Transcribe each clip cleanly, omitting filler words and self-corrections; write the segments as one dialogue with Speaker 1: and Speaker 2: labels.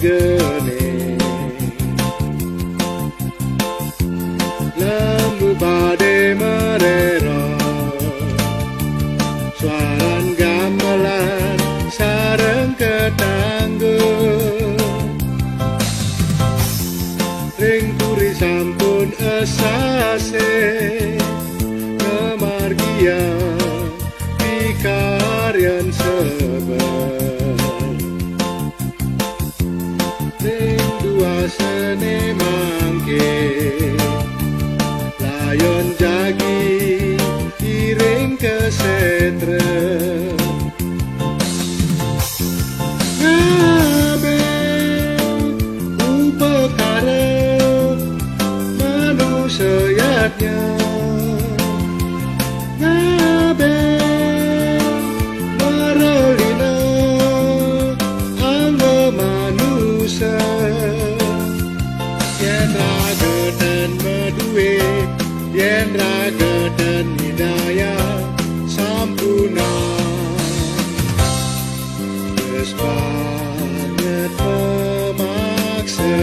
Speaker 1: margene lembu bade merero suaran gamelan sareng ketanggo ring turi sampun esase kemargia pikaryan seber ring dua sene mangke layon jagi iring kesetre ngabe upekare manusianya ngabe marelina anggo manusia yen rageden medue yen rageden hidaya sampuna wis banget pemaksa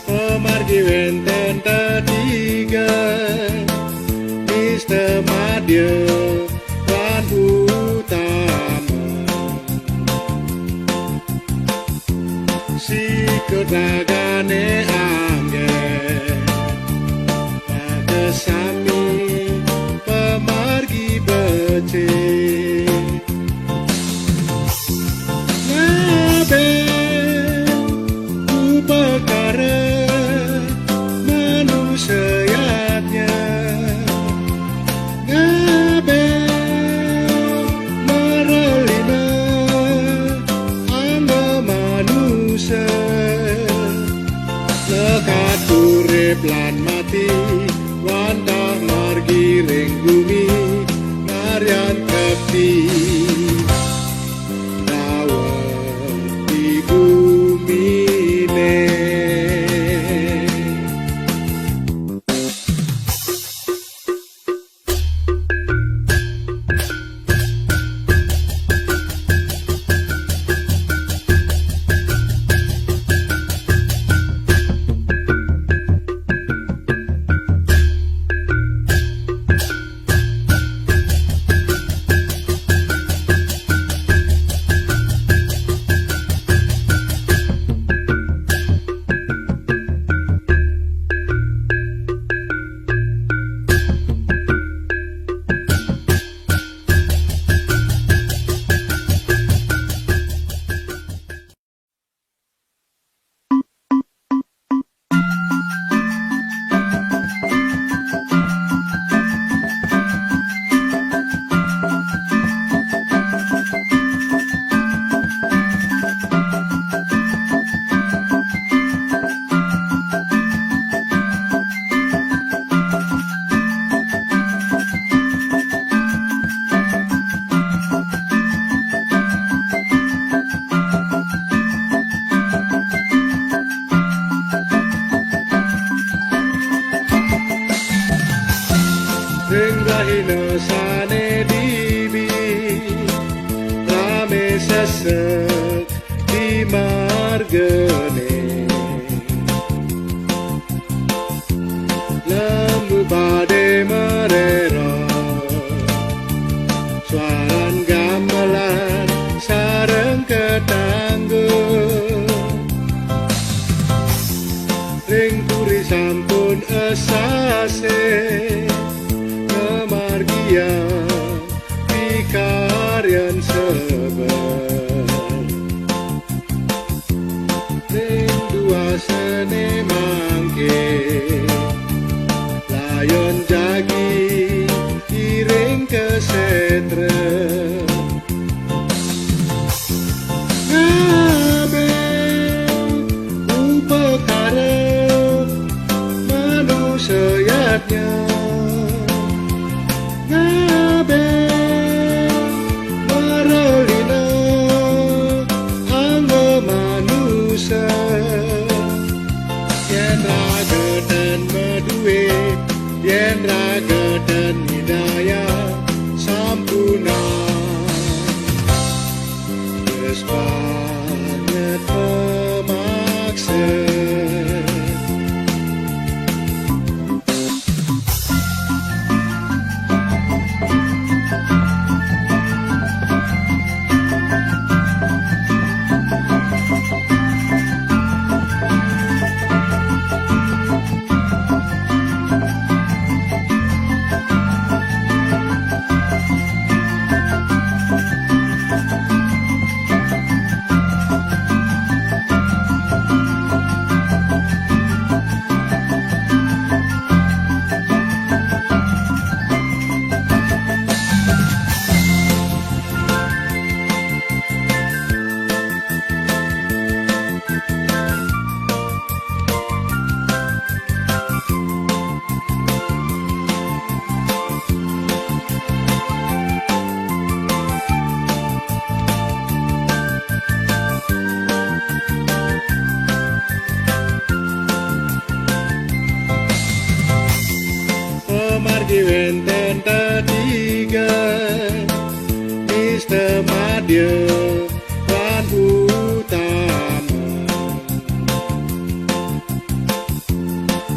Speaker 1: pemargi wenten tetiga Mister Madya lan utama si kedagane anggen sami pemargi becik ngabe upekare manusianya ngabe marelina anggo manusia lekat urip lan mati wantah margi ring bumi ngaryan kepti dawet di bumi ne Sane dibi rame sesek di margene lembu bade merero suaran gamelan Rindu asane mangke layon jagi iring kesetre ngabe upekare manusianya ngabe marelina anggo manusia yen raga dan medue yen raga dan hidayah sampuna geus banget memaksa. Margi wenten tadiga Mr. Madya lan utama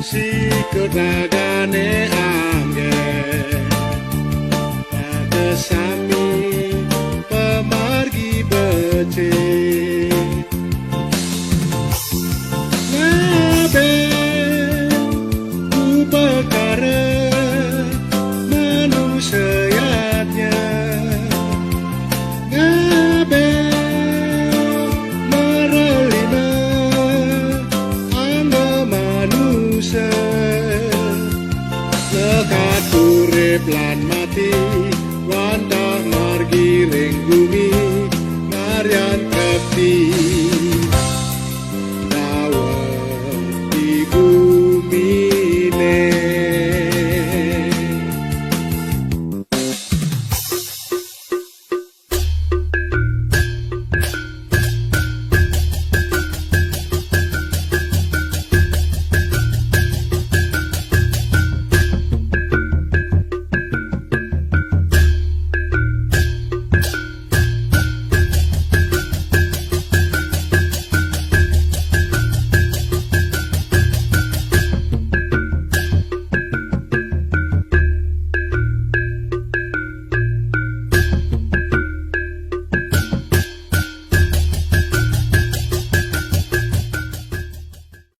Speaker 1: si kedagane angge Pagesami pemargi becik